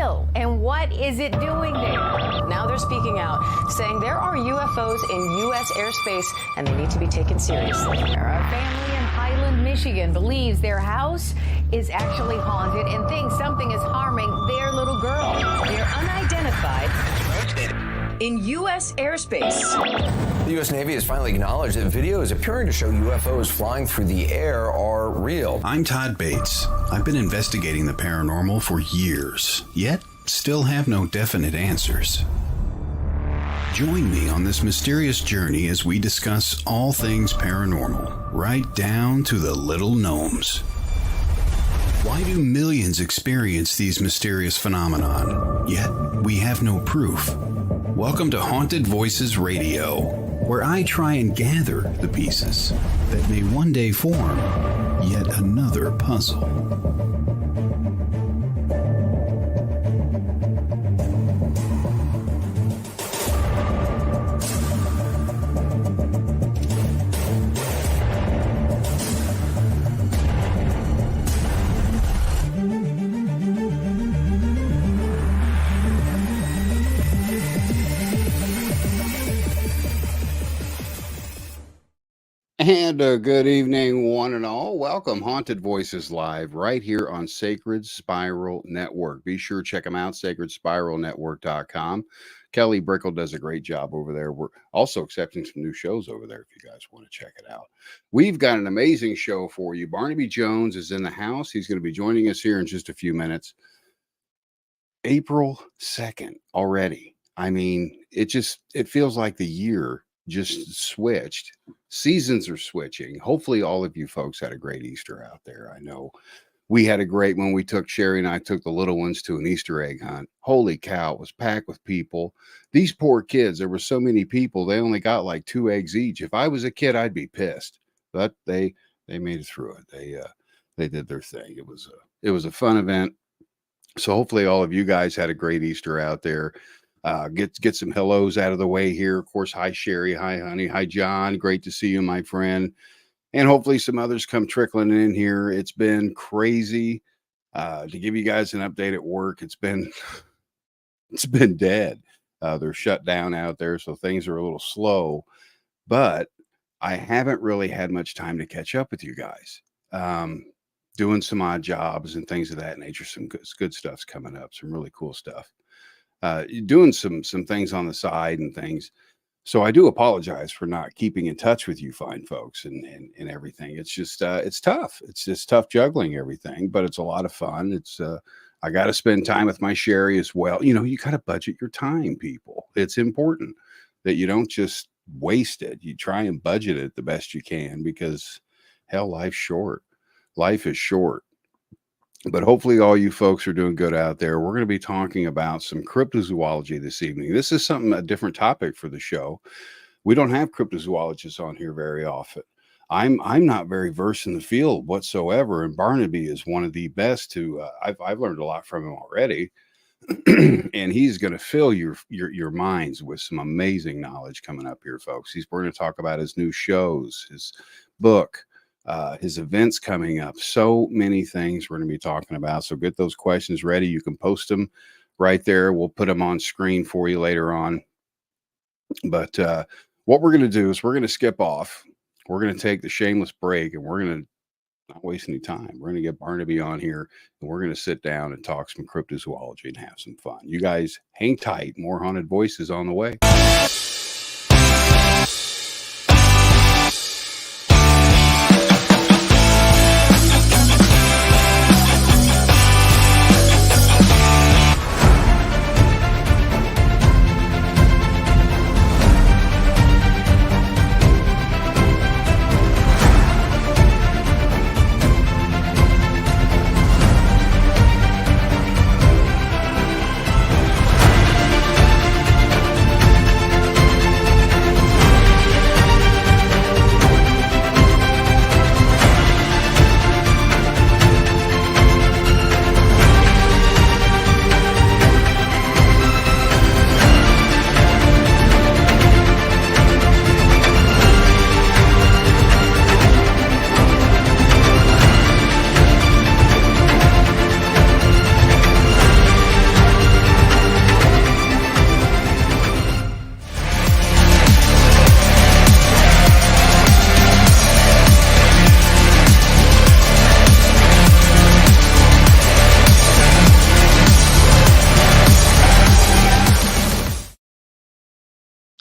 real? And what is it doing there? Now they're speaking out, saying there are UFOs in U.S. airspace and they need to be taken seriously. A family in Hyden, Michigan believes their house is actually haunted and thinks something is harming their little girl. They're unidentified in U.S. airspace. The U.S. Navy has finally acknowledged that videos appearing to show UFOs flying through the air are real. I'm Todd Bates. I've been investigating the paranormal for years, yet still have no definite answers. Join me on this mysterious journey as we discuss all things paranormal, right down to the little gnomes. Why do millions experience these mysterious phenomenon, yet we have no proof? Welcome to Haunted Voices Radio, where I try and gather the pieces that may one day form yet another puzzle. And good evening, one and all. Welcome, Haunted Voices Live, right here on Sacred Spiral Network. Be sure to check them out, sacredspiralnetwork.com. Kelly Brickle does a great job over there. We're also accepting some new shows over there if you guys want to check it out. We've got an amazing show for you. Barnaby Jones is in the house. He's going to be joining us here in just a few minutes. April 2nd already. I mean, it feels like the year just switched. Seasons are switching. Hopefully all of you folks had a great Easter out there. I know we had a great one. Sherry and I took the little ones to an Easter egg hunt. Holy cow, it was packed with people. These poor kids, there were so many people, they only got like 2 eggs each. If I was a kid, I'd be pissed. But they made it through it. They did their thing. It was a fun event. So hopefully all of you guys had a great Easter out there. Get some hellos out of the way here. Of course, hi, Sherry. Hi, honey. Hi, John. Great to see you, my friend. And hopefully some others come trickling in here. It's been crazy. To give you guys an update at work, it's been dead. They're shut down out there, so things are a little slow. But I haven't really had much time to catch up with you guys. Doing some odd jobs and things of that nature. Some good stuff's coming up. Some really cool stuff. Doing some things on the side and things. So I do apologize for not keeping in touch with you fine folks and everything. It's just, it's tough. It's just tough juggling everything, but it's a lot of fun. It's, I got to spend time with my Sherry as well. You know, you got to budget your time, people. It's important that you don't just waste it. You try and budget it the best you can because hell, life's short. Life is short. But hopefully all you folks are doing good out there. We're going to be talking about some cryptozoology this evening. This is a different topic for the show. We don't have cryptozoologists on here very often. I'm not very versed in the field whatsoever, and Barnaby is one of the best to. I've learned a lot from him already, and he's going to fill your minds with some amazing knowledge coming up here, folks. We're going to talk about his new shows, his book. His events coming up, so many things we're going to be talking about. So get those questions ready. You can post them right there. We'll put them on screen for you later on. But what we're going to do is we're going to skip off. We're going to take the shameless break and we're going to not waste any time. We're going to get Barnaby on here and we're going to sit down and talk some cryptozoology and have some fun. You guys hang tight. More Haunted Voices on the way.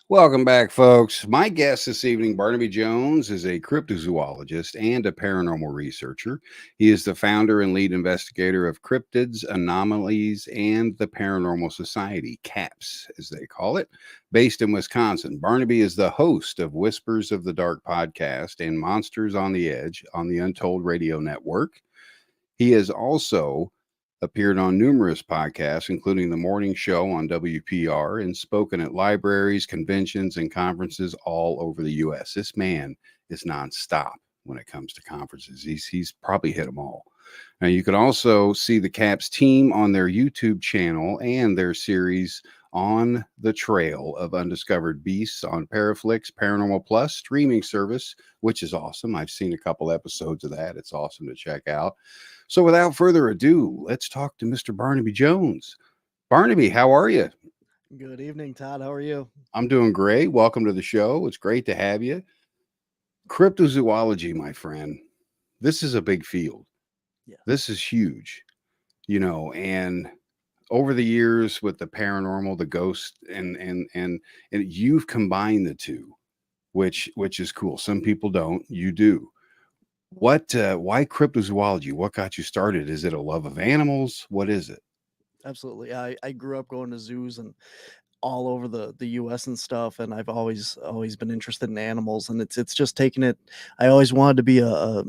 Welcome back, folks. My guest this evening, Barnaby Jones, is a cryptozoologist and a paranormal researcher. He is the founder and lead investigator of Cryptids, Anomalies, and the Paranormal Society, CAPS, as they call it, based in Wisconsin. Barnaby is the host of Whispers of the Dark podcast and Monsters on the Edge on the Untold Radio Network. He has also appeared on numerous podcasts, including The Morning Show on WPR, and spoken at libraries, conventions, and conferences all over the U.S. This man is nonstop when it comes to conferences. He's probably hit them all. Now, you can also see the CAPS team on their YouTube channel and their series on the Trail of Undiscovered Beasts on PARAFlixx Paranormal Plus streaming service, which is awesome. I've seen a couple episodes of that. It's awesome to check out. So without further ado, let's talk to Mr. Barnaby Jones. Barnaby, how are you? Good evening, Todd. How are you? I'm doing great. Welcome to the show. It's great to have you. Cryptozoology, my friend. This is a big field. Yeah. This is huge, and over the years with the paranormal, the ghost, and you've combined the two, which is cool. Some people don't. You do. Why cryptozoology? What got you started? Is it a love of animals? What is it? Absolutely. I grew up going to zoos and all over the US and stuff, and I've always been interested in animals, and it's just taken it. I always wanted to be a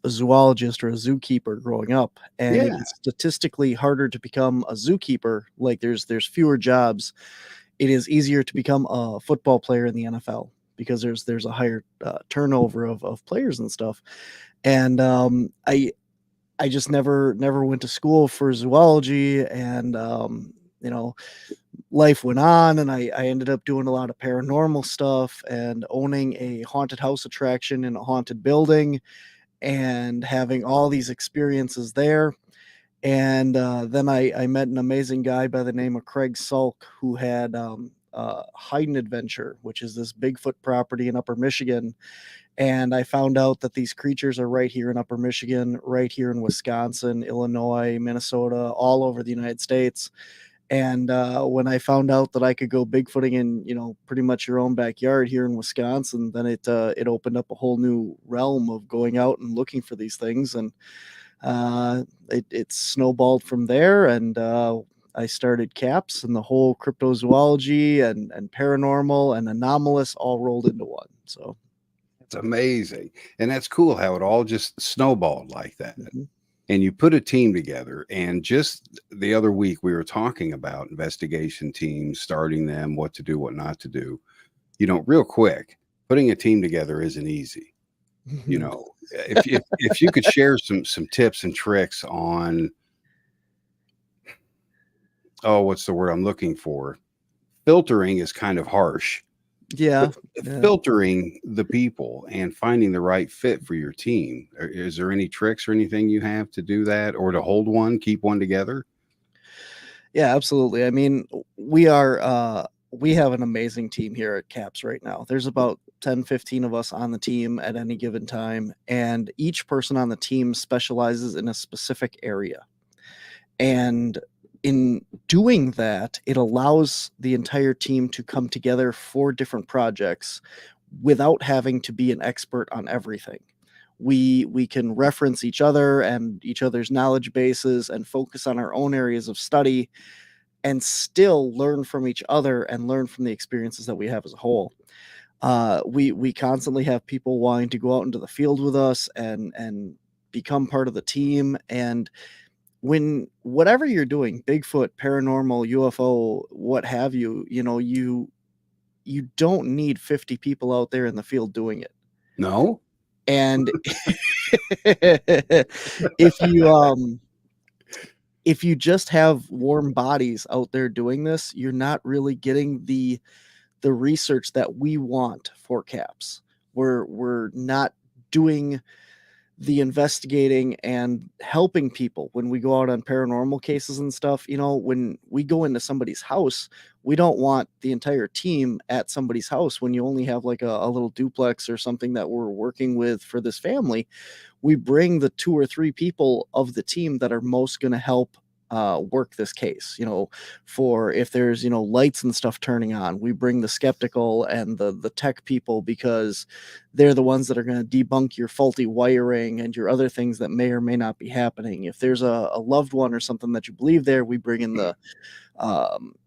zoologist or a zookeeper growing up, and Yeah. it's statistically harder to become a zookeeper. Like there's fewer jobs. It is easier to become a football player in the NFL because there's a higher turnover of players and stuff. And I just never went to school for zoology, and life went on, and I ended up doing a lot of paranormal stuff and owning a haunted house attraction in a haunted building and having all these experiences there. And then I met an amazing guy by the name of Craig Salk, who had Hyden Adventure, which is this Bigfoot property in Upper Michigan. And I found out that these creatures are right here in Upper Michigan, right here in Wisconsin, Illinois, Minnesota, all over the United States. And when I found out that I could go Bigfooting in, pretty much your own backyard here in Wisconsin, then it opened up a whole new realm of going out and looking for these things. And it snowballed from there. And I started CAPS, and the whole cryptozoology and paranormal and anomalous all rolled into one. So It's amazing. And that's cool how it all just snowballed like that. Mhm. And you put a team together. And just the other week, we were talking about investigation teams, starting them, what to do, what not to do. Real quick, putting a team together isn't easy. If you could share some tips and tricks on, what's the word I'm looking for? Filtering is kind of harsh. Yeah. Filtering the people and finding the right fit for your team. Is there any tricks or anything you have to do that, or to hold one, keep one together? Yeah, absolutely. I mean, we have an amazing team here at CAPS right now. There's about 10, 15 of us on the team at any given time, and each person on the team specializes in a specific area. And in doing that, it allows the entire team to come together for different projects without having to be an expert on everything. We can reference each other and each other's knowledge bases and focus on our own areas of study and still learn from each other and learn from the experiences that we have as a whole. We constantly have people wanting to go out into the field with us and become part of the team. And when whatever you're doing, Bigfoot, paranormal, UFO, what have you, you don't need 50 people out there in the field doing it. No. And if you just have warm bodies out there doing this, you're not really getting the research that we want for CAPS. We're not doing the investigating and helping people when we go out on paranormal cases and stuff. When we go into somebody's house, we don't want the entire team at somebody's house when you only have like a little duplex or something that we're working with for this family. We bring the 2 or 3 people of the team that are most going to help work this case. For if there's lights and stuff turning on, we bring the skeptical and the tech people, because they're the ones that are going to debunk your faulty wiring and your other things that may or may not be happening. If there's a loved one or something that you believe there, we bring in the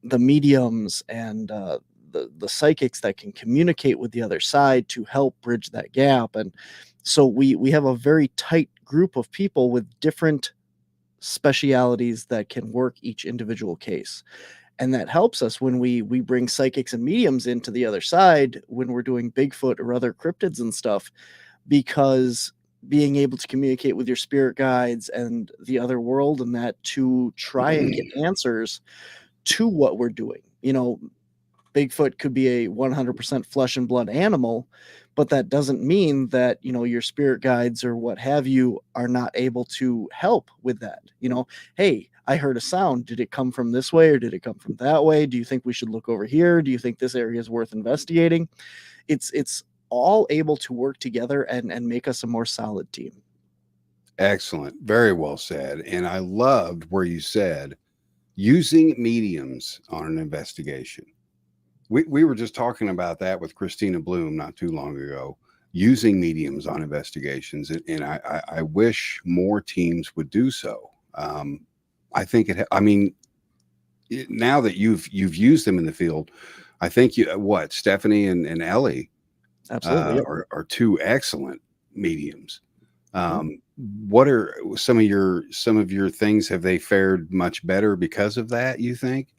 mediums and the psychics that can communicate with the other side to help bridge that gap. And so we have a very tight group of people with different specialities that can work each individual case. And that helps us when we bring psychics and mediums into the other side when we're doing Bigfoot or other cryptids and stuff, because being able to communicate with your spirit guides and the other world and that to try and get answers to what we're doing. Bigfoot could be a 100% flesh and blood animal, but that doesn't mean that, your spirit guides or what have you are not able to help with that. Hey, I heard a sound. Did it come from this way or did it come from that way? Do you think we should look over here? Do you think this area is worth investigating? It's all able to work together and make us a more solid team. Excellent. Very well said. And I loved where you said using mediums on an investigation. We were just talking about that with Christina Bloom not too long ago, using mediums on investigations. And I wish more teams would do so. I think now that you've used them in the field, I think Stephanie and Ellie Absolutely are two excellent mediums. What are some of your things? Have they fared much better because of that, you think?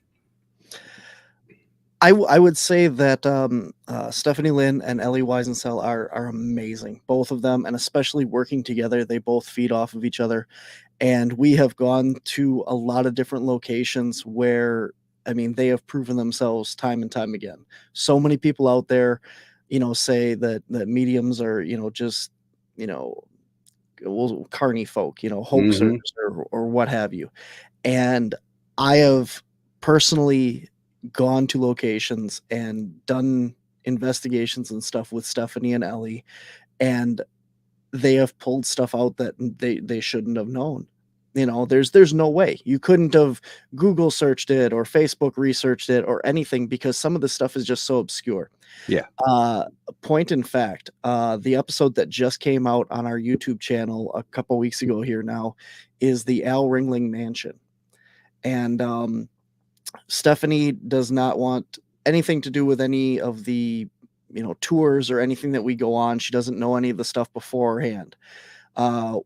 I would say that Stephanie Lynn and Ellie Weisensell are amazing, both of them, and especially working together. They both feed off of each other. And we have gone to a lot of different locations where, they have proven themselves time and time again. So many people out there, say that mediums are, just, carny folk, hoaxers or what have you. And I have personally gone to locations and done investigations and stuff with Stephanie and Ellie, and they have pulled stuff out that they shouldn't have known. There's no way you couldn't have Google searched it or Facebook researched it or anything, because some of the stuff is just so obscure. Yeah. Point in fact, the episode that just came out on our YouTube channel a couple weeks ago here now is the Al Ringling Mansion. And Stephanie does not want anything to do with any of the, tours or anything that we go on. She doesn't know any of the stuff beforehand.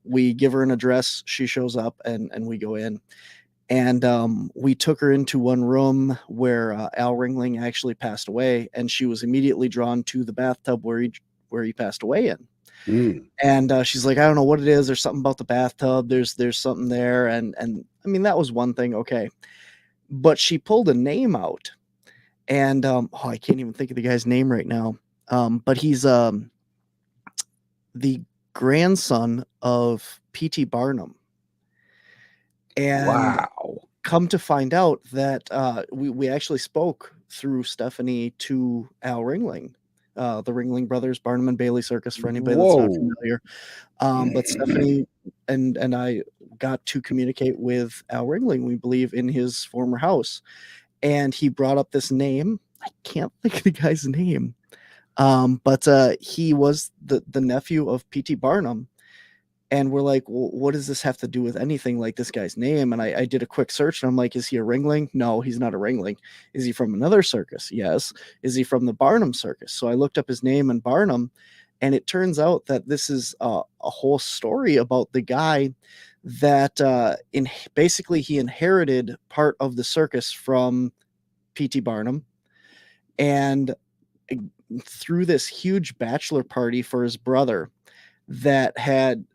We give her an address, she shows up, and we go in. And we took her into one room where Al Ringling actually passed away, and she was immediately drawn to the bathtub where he passed away in. And she's like, I don't know what it is. There's something about the bathtub. There's something there. And that was one thing. Okay. But she pulled a name out, and I can't even think of the guy's name right now. But he's the grandson of P.T. Barnum. And wow. Come to find out that we actually spoke through Stephanie to Al Ringling, the Ringling Brothers Barnum and Bailey Circus, for anybody that's not familiar. But Stephanie and I got to communicate with Al Ringling, we believe, in his former house. And he brought up this name. I can't think of the guy's name. But he was the nephew of P.T. Barnum. And we're like, well, what does this have to do with anything like this guy's name? And I did a quick search, and I'm like, is he a Ringling? No, he's not a Ringling. Is he from another circus? Yes. Is he from the Barnum Circus? So I looked up his name and Barnum, and it turns out that this is a whole story about the guy that basically he inherited part of the circus from P.T. Barnum. And through this huge bachelor party for his brother that had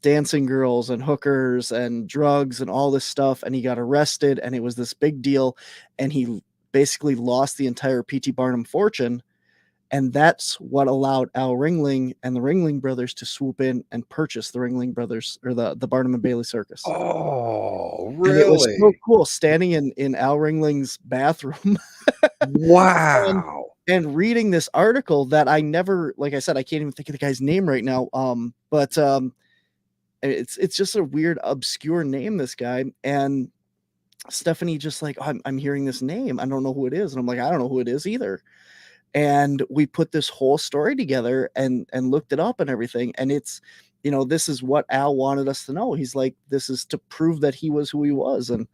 dancing girls and hookers and drugs and all this stuff, and he got arrested, and it was this big deal, and he basically lost the entire P.T. Barnum fortune. And that's what allowed Al Ringling and the Ringling Brothers to swoop in and purchase the Ringling Brothers, or the Barnum and Bailey Circus. Oh, really? And it was so cool standing in Al Ringling's bathroom. Wow. And reading this article that I never, like I said, I can't even think of the guy's name right now. But it's just a weird, obscure name, this guy. And Stephanie just like, I'm hearing this name. I don't know who it is. And I'm like, I don't know who it is either. And we put this whole story together and looked it up and everything. And it's, this is what Al wanted us to know. He's like, this is to prove that he was who he was. And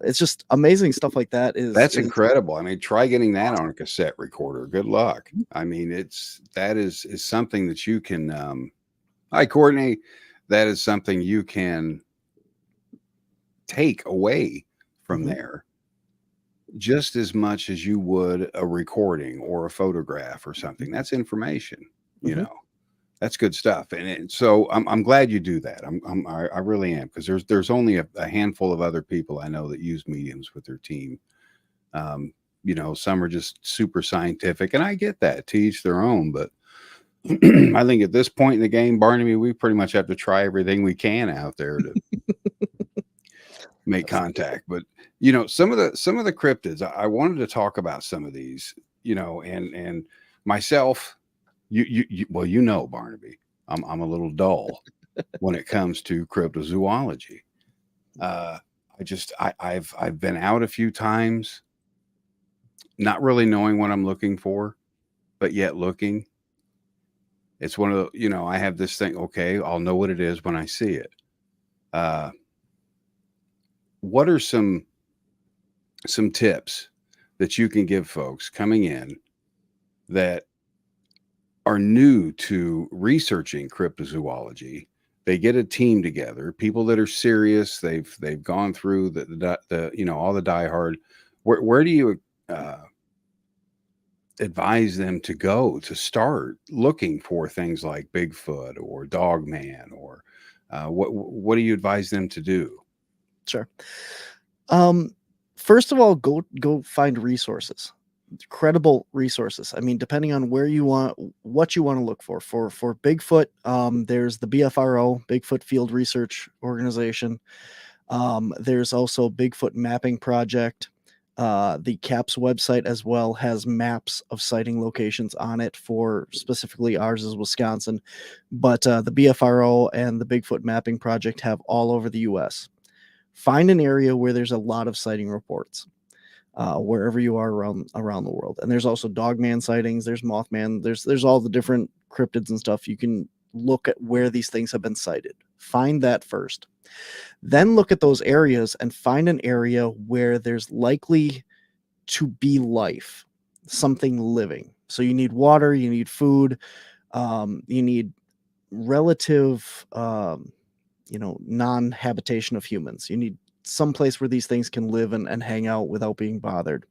it's just amazing stuff like that. That's Is incredible. I mean, try getting that on a cassette recorder. Good luck. I mean, that is something that you can, hi, Courtney, that is something you can take away from there just as much as you would a recording or a photograph or something. That's information, you know. That's good stuff. And so I'm glad you do that. I really am, because there's only a handful of other people I know that use mediums with their team. Some are just super scientific, and I get that, to each their own. But I think at this point in the game, Barnaby, we pretty much have to try everything we can out there to make contact. But some of the cryptids, I wanted to talk about some of these, and myself. Well, Barnaby, I'm a little dull when it comes to cryptozoology. I've been out a few times, not really knowing what I'm looking for, but yet looking. It's one of the, I have this thing. Okay, I'll know what it is when I see it. What are some tips that you can give folks coming in that are new to researching cryptozoology? They get a team together, people that are serious. They've gone through the all the diehard. Where do you advise them to go to start looking for things like Bigfoot or Dogman, or what do you advise them to do? Sure. First of all, go find resources. Credible resources. I mean, depending on what you want to look for Bigfoot, there's the BFRO, Bigfoot Field Research Organization. There's also Bigfoot Mapping Project. The CAPS website as well has maps of sighting locations on it. For specifically ours is Wisconsin, but the BFRO and the Bigfoot Mapping Project have all over the US. Find an area where there's a lot of sighting reports. Wherever you are around the world. And there's also Dogman sightings, there's Mothman, there's all the different cryptids and stuff. You can look at where these things have been sighted. Find that first. Then look at those areas and find an area where there's likely to be life, something living. So you need water, you need food, you need relative, non-habitation of humans. You need some place where these things can live and hang out without being bothered.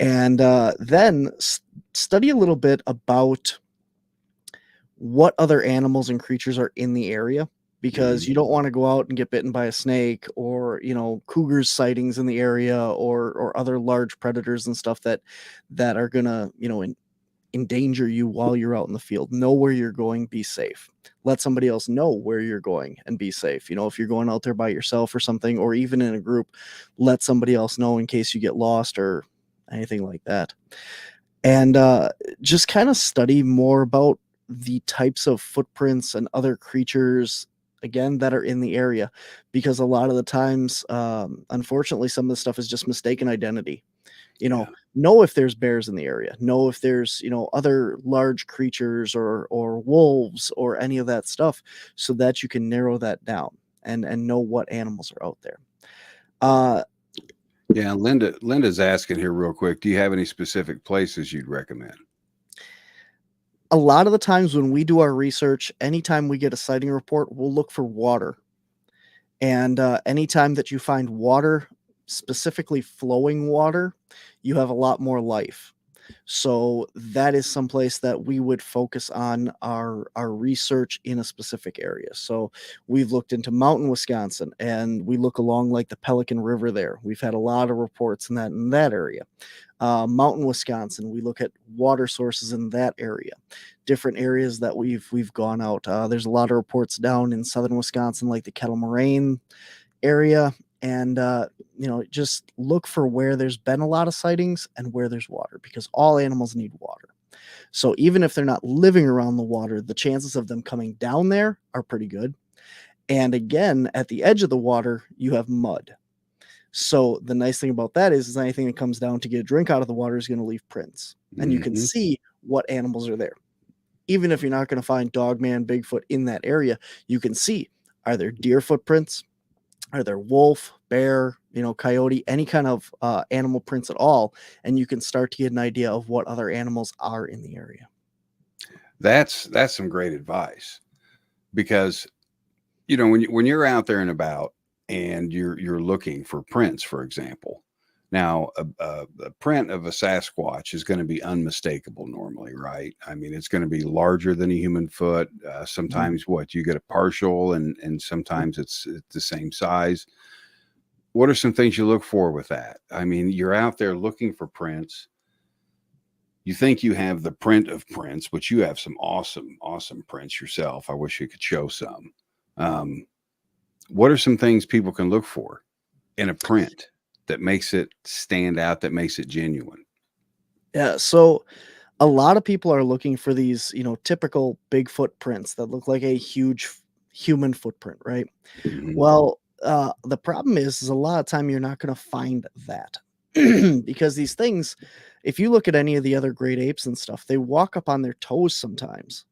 And then study a little bit about what other animals and creatures are in the area, because you don't want to go out and get bitten by a snake, or cougars sightings in the area, or other large predators and stuff that are gonna endanger you while you're out in the field. Know where you're going, be safe. Let somebody else know where you're going and be safe. If you're going out there by yourself or something, or even in a group, let somebody else know in case you get lost or anything like that. And just kind of study more about the types of footprints and other creatures, again, that are in the area, because a lot of the times, unfortunately, some of the stuff is just mistaken identity. Know if there's bears in the area, know if there's, other large creatures or wolves or any of that stuff, so that you can narrow that down and know what animals are out there. Yeah, Linda's asking here real quick, do you have any specific places you'd recommend? A lot of the times when we do our research, anytime we get a sighting report, we'll look for water. And anytime that you find water, specifically flowing water, you have a lot more life. So that is someplace that we would focus on our research in a specific area. So we've looked into Mountain, Wisconsin, and we look along like the Pelican River there. We've had a lot of reports in that area. Mountain, Wisconsin, we look at water sources in that area. Different areas that we've gone out. There's a lot of reports down in southern Wisconsin, like the Kettle Moraine area. And, just look for where there's been a lot of sightings and where there's water, because all animals need water. So even if they're not living around the water, the chances of them coming down there are pretty good. And again, at the edge of the water, you have mud. So the nice thing about that is anything that comes down to get a drink out of the water is going to leave prints, and you can see what animals are there. Even if you're not going to find Dogman, Bigfoot in that area, you can see, are there deer footprints? Are there wolf, bear, coyote, any kind of animal prints at all? And you can start to get an idea of what other animals are in the area. That's some great advice, because when you're out there and about and you're looking for prints, for example. Now, a print of a Sasquatch is going to be unmistakable normally, right? I mean, it's going to be larger than a human foot. Sometimes you get a partial, and sometimes it's the same size. What are some things you look for with that? I mean, you're out there looking for prints. You think you have the print of prints, but you have some awesome, awesome prints yourself. I wish you could show some. What are some things people can look for in a print that makes it stand out, that makes it genuine? Yeah, so a lot of people are looking for these, typical Bigfoot prints that look like a huge human footprint, right? Well, the problem is a lot of time you're not going to find that because these things, if you look at any of the other great apes and stuff, they walk up on their toes sometimes.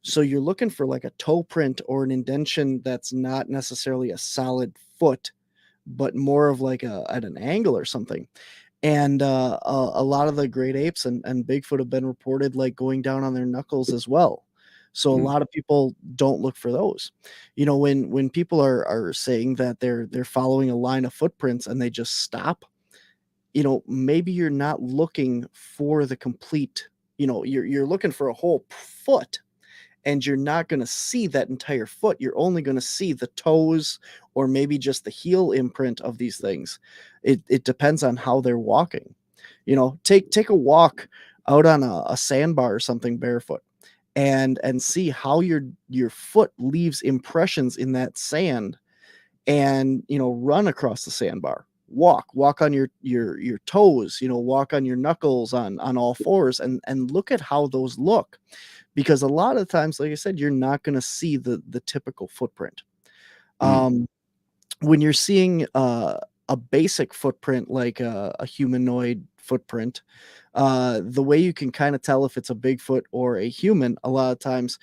So you're looking for like a toe print or an indentation that's not necessarily a solid foot, but more of like at an angle or something. And a lot of the great apes and Bigfoot have been reported like going down on their knuckles as well. So a lot of people don't look for those. When people are saying that they're following a line of footprints and they just stop, maybe you're not looking for the complete, you're looking for a whole foot, and you're not going to see that entire foot. You're only going to see the toes or maybe just the heel imprint of these things. It depends on how they're walking. Take a walk out on a sandbar or something barefoot and see how your foot leaves impressions in that sand, and run across the sandbar. Walk on your toes, walk on your knuckles on all fours, and look at how those look. Because a lot of times, like I said, you're not going to see the typical footprint. When you're seeing a basic footprint like a humanoid footprint, the way you can kind of tell if it's a Bigfoot or a human, a lot of times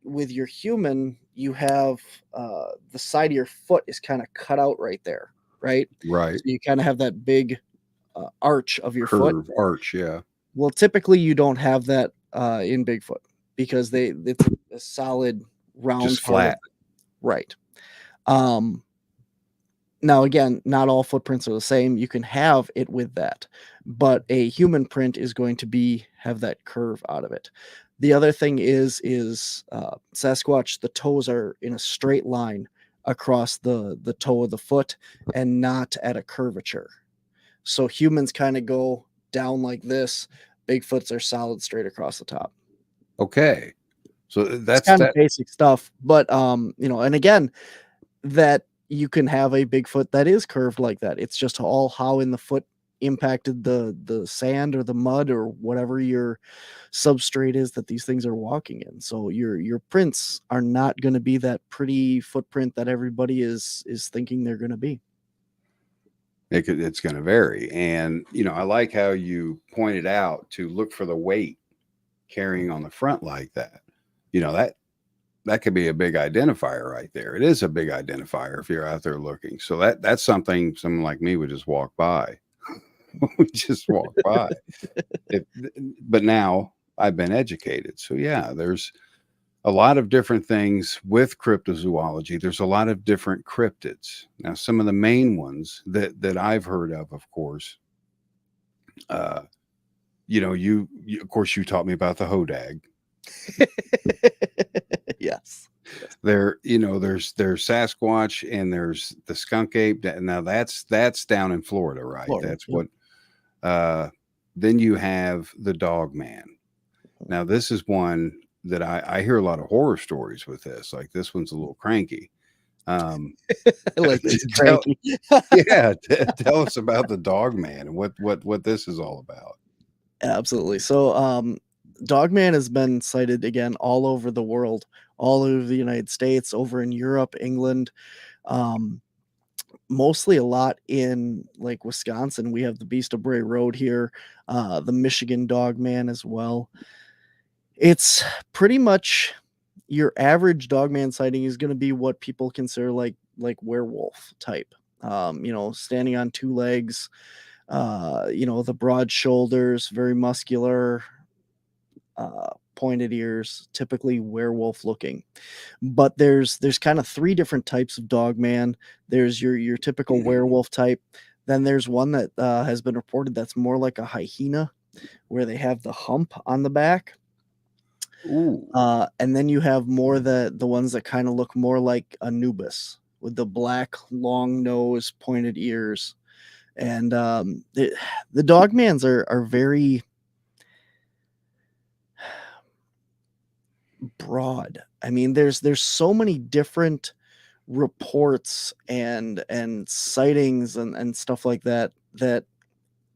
with your human, you have the side of your foot is kind of cut out right there, right? Right. So you kind of have that big arch of your foot. Arch, yeah. Well, typically you don't have that in Bigfoot because it's a solid round, just flat, right? Now again, not all footprints are the same. You can have it with that, but a human print is going to have that curve out of it. The other thing is Sasquatch, the toes are in a straight line across the toe of the foot and not at a curvature. So humans kind of go down like this. Bigfoots are solid straight across the top. Okay. So that's kind of basic stuff. But and again, that you can have a Bigfoot that is curved like that. It's just all how in the foot impacted the sand or the mud or whatever your substrate is that these things are walking in. So your prints are not going to be that pretty footprint that everybody is thinking they're going to be. It's going to vary. And, I like how you pointed out to look for the weight carrying on the front like that. That could be a big identifier right there. It is a big identifier if you're out there looking. So that's something someone like me would just walk by. We just walk by. But now I've been educated. So yeah, there's a lot of different things with cryptozoology. There's a lot of different cryptids. Now, some of the main ones that I've heard of course, you of course you taught me about the hodag. Yes. There's Sasquatch and there's the skunk ape. Now that's down in Florida, right? Florida, That's yep. what. Then you have the Dogman. Now this is one that I hear a lot of horror stories with this. Like this one's a little cranky. I like this. Tell us about the Dogman and what this is all about. Absolutely. So Dogman has been sighted again all over the world, all over the United States, over in Europe, England. mostly a lot in like Wisconsin. We have the Beast of Bray Road here, the Michigan Dogman as well. It's pretty much your average Dogman sighting is going to be what people consider like werewolf type. Standing on two legs, the broad shoulders, very muscular, pointed ears, typically werewolf looking. But there's kind of three different types of Dogman. There's your typical werewolf type. Then there's one that has been reported that's more like a hyena, where they have the hump on the back. Ooh. And then you have more the ones that kind of look more like Anubis, with the black, long nose, pointed ears. And the Dogmans are very broad. I mean, there's so many different reports and sightings and stuff like that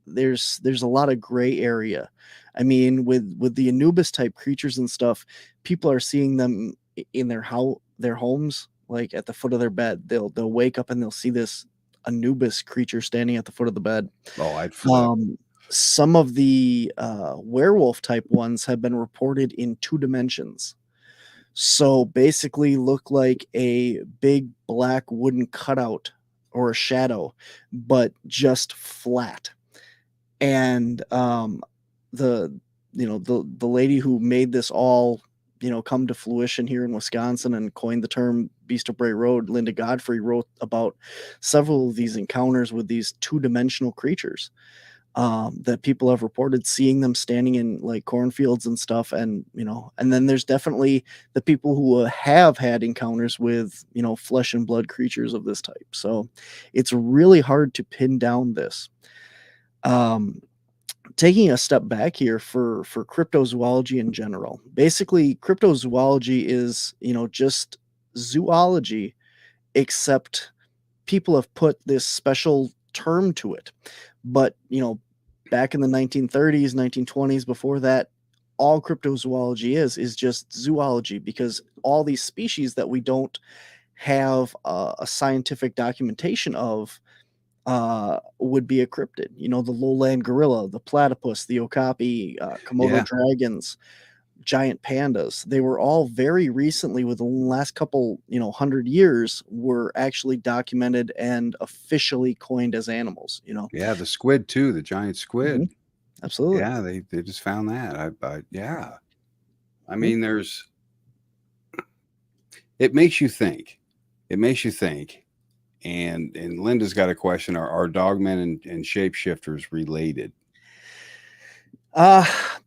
there's a lot of gray area. I mean, with the Anubis type creatures and stuff, people are seeing them in their homes, like at the foot of their bed. They'll wake up and they'll see this Anubis creature standing at the foot of the bed. Oh, I'd flip. Some of the werewolf type ones have been reported in 2 dimensions. So basically look like a big black wooden cutout or a shadow, but just flat. And the lady who made this all come to fruition here in Wisconsin and coined the term Beast of Bray Road, Linda Godfrey, wrote about several of these encounters with these 2-dimensional creatures. That people have reported seeing them standing in like cornfields and stuff. And then there's definitely the people who have had encounters with, flesh and blood creatures of this type. So it's really hard to pin down this. Taking a step back here for cryptozoology in general, basically cryptozoology is, just zoology, except people have put this special term to it. But, back in the 1930s, 1920s, before that, all cryptozoology is just zoology, because all these species that we don't have a scientific documentation of would be a cryptid. The lowland gorilla, the platypus, the okapi, Komodo dragons, giant pandas. They were all very recently, within the last couple 100 years, were actually documented and officially coined as animals. Yeah, the squid too, the giant squid. Mhm. Absolutely. Yeah, they just found that. Yeah. I mean, it makes you think. It makes you think. And Linda's got a question: Are dogmen and shapeshifters related?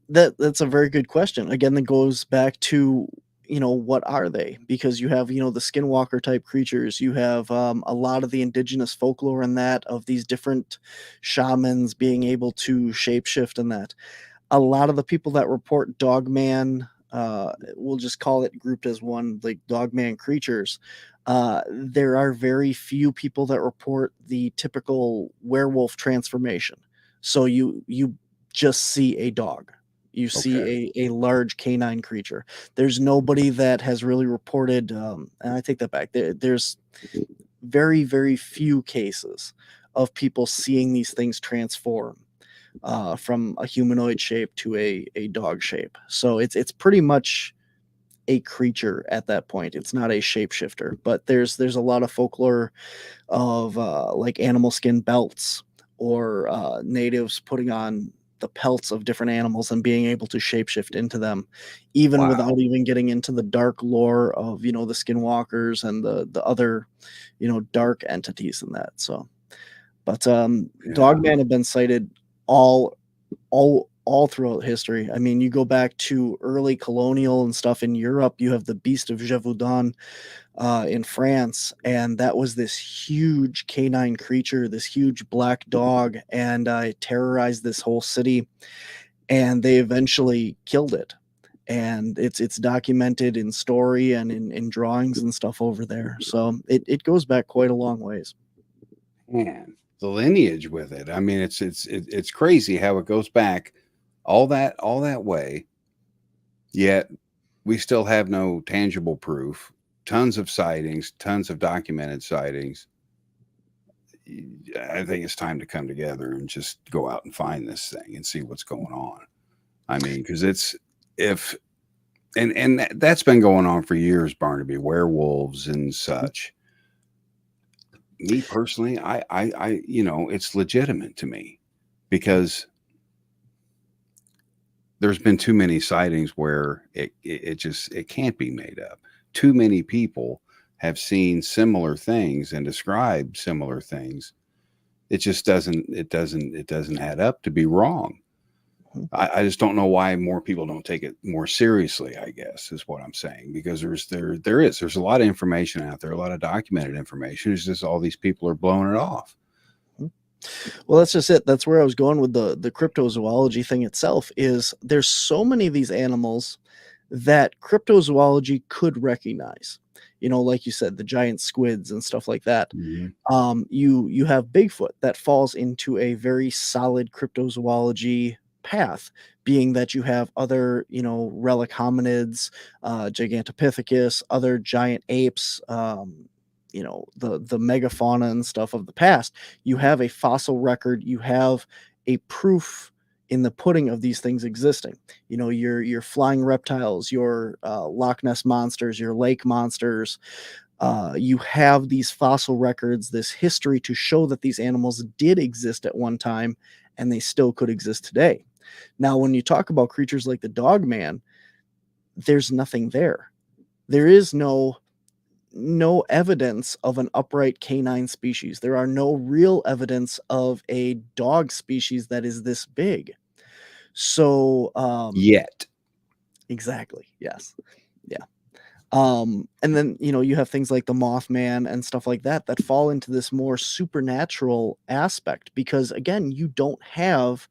That's a very good question. Again, that goes back to what are they? Because you have the skinwalker type creatures. You have a lot of the indigenous folklore in that, of these different shamans being able to shapeshift, and that a lot of the people that report dogman, we'll just call it grouped as one, like dogman creatures. There are very few people that report the typical werewolf transformation. So you just see a dog. You see a large canine creature. There's nobody that has really reported, and I take that back. There's very, very few cases of people seeing these things transform from a humanoid shape to a dog shape. So it's pretty much a creature at that point. It's not a shapeshifter, but there's a lot of folklore of like animal skin belts, or natives putting on the pelts of different animals and being able to shapeshift into them, even without even getting into the dark lore of the skinwalkers and the other dark entities in that. So, but dogman have been cited all throughout history. I mean, you go back to early colonial and stuff in Europe. You have the Beast of Gévaudan in France, and that was this huge canine creature, this huge black dog, and it terrorized this whole city, and they eventually killed it. And it's documented in story and in drawings and stuff over there. So it goes back quite a long ways. Man, the lineage with it. I mean, it's crazy how it goes back all that way, yet we still have no tangible proof. Tons of sightings, tons of documented sightings. I think it's time to come together and just go out and find this thing and see what's going on. I mean, because that's been going on for years, Barnaby, werewolves and such. Me personally, I it's legitimate to me because there's been too many sightings where it can't be made up. Too many people have seen similar things and described similar things. It just doesn't add up to be wrong. I just don't know why more people don't take it more seriously, I guess, is what I'm saying, because there's a lot of information out there, a lot of documented information. It's just all these people are blowing it off. Well, that's just it. That's where I was going with the cryptozoology thing itself. Is there's so many of these animals that cryptozoology could recognize. Like you said, the giant squids and stuff like that. Mm-hmm. You have Bigfoot that falls into a very solid cryptozoology path, being that you have other, relic hominids, Gigantopithecus, other giant apes, the megafauna and stuff of the past. You have a fossil record, you have a proof in the pudding of these things existing. Your flying reptiles, your Loch Ness monsters, your lake monsters. You have these fossil records, this history to show that these animals did exist at one time and they still could exist today. Now, when you talk about creatures like the Dogman, there's nothing there. There is no evidence of an upright canine species. There are no real evidence of a dog species that is this big. So, Yet. Exactly. Yes. Yeah. And then, you have things like the Mothman and stuff like that fall into this more supernatural aspect, because again, you don't have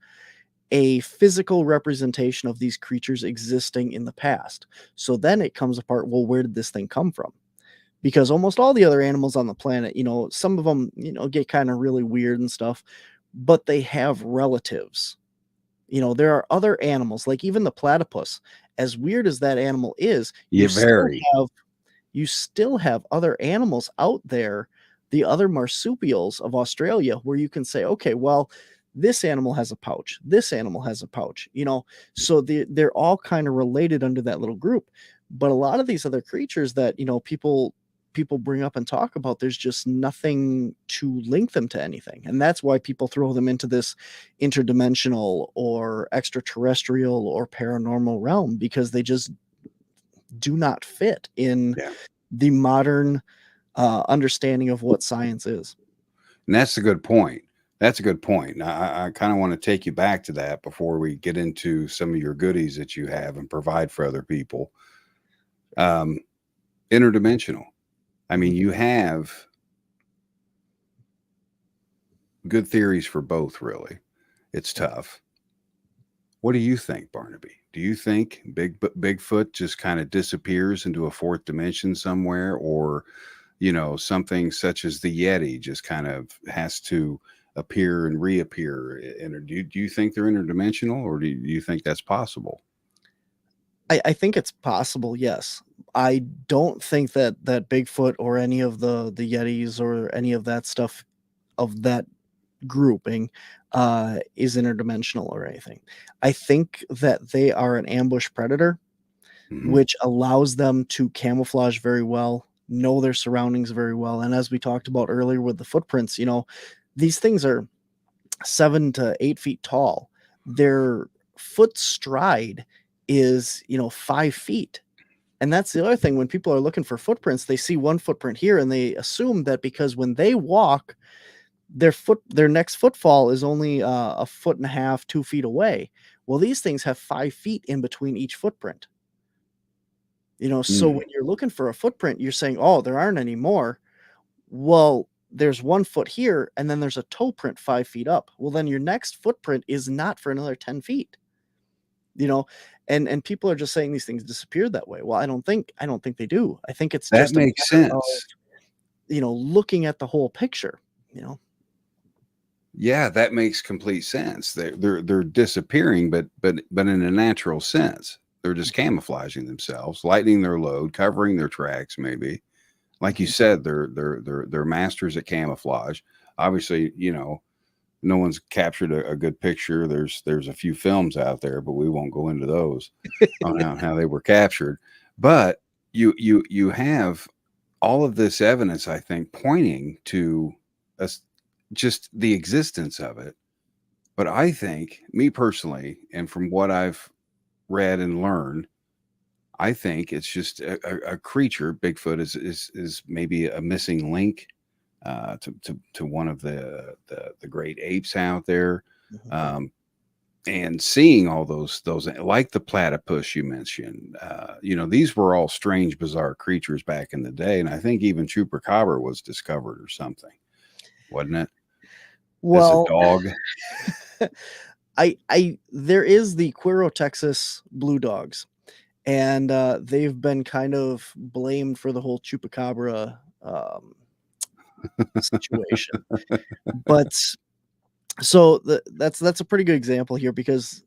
a physical representation of these creatures existing in the past. So then it comes apart. Well, where did this thing come from? Because almost all the other animals on the planet, some of them, get kind of really weird and stuff, but they have relatives. There are other animals, like even the platypus, as weird as that animal is, you still have other animals out there, the other marsupials of Australia, where you can say, okay, well, this animal has a pouch, this animal has a pouch, so they're all kind of related under that little group. But a lot of these other creatures that, people bring up and talk about, there's just nothing to link them to anything. And that's why people throw them into this interdimensional or extraterrestrial or paranormal realm, because they just do not fit in the modern understanding of what science is. And that's a good point. That's a good point. I kind of want to take you back to that before we get into some of your goodies that you have and provide for other people. Interdimensional. I mean, you have good theories for both, really. It's tough. What do you think, Barnaby? Do you think Bigfoot just kind of disappears into a fourth dimension somewhere, or, something such as the Yeti just kind of has to appear and reappear? And do you think they're interdimensional, or do you think that's possible? I think it's possible, yes. I don't think that Bigfoot or any of the Yetis or any of that stuff of that grouping is interdimensional or anything. I think that they are an ambush predator, which allows them to camouflage very well, know their surroundings very well. And as we talked about earlier with the footprints, these things are 7 to 8 feet tall. Their foot stride is 5 feet. And that's the other thing. When people are looking for footprints, they see one footprint here and they assume that because when they walk, their next footfall is only 1.5 feet, 2 feet away. Well, these things have 5 feet in between each footprint. So when you're looking for a footprint, you're saying, oh, there aren't any more. Well, there's 1 foot here, and then there's a toe print 5 feet up. Well, then your next footprint is not for another 10 feet. And people are just saying these things disappeared that way. Well, I don't think they do. I think it's that just makes sense. Looking at the whole picture. Yeah, that makes complete sense. They're disappearing, but in a natural sense. They're just camouflaging themselves, lightening their load, covering their tracks. Maybe, like you said, they're masters at camouflage. obviously, no one's captured a good picture. There's a few films out there, but we won't go into those on how they were captured. But you have all of this evidence, I think, pointing to just the existence of it. But I think, me personally, and from what I've read and learned, I think it's just a creature. Bigfoot is maybe a missing link to one of the great apes out there. And seeing all those like the platypus you mentioned, these were all strange, bizarre creatures back in the day. And I think even chupacabra was discovered or something, wasn't it? Well, as a dog. There is the Cuero, Texas blue dogs, and they've been kind of blamed for the whole chupacabra situation. But so that's a pretty good example here, because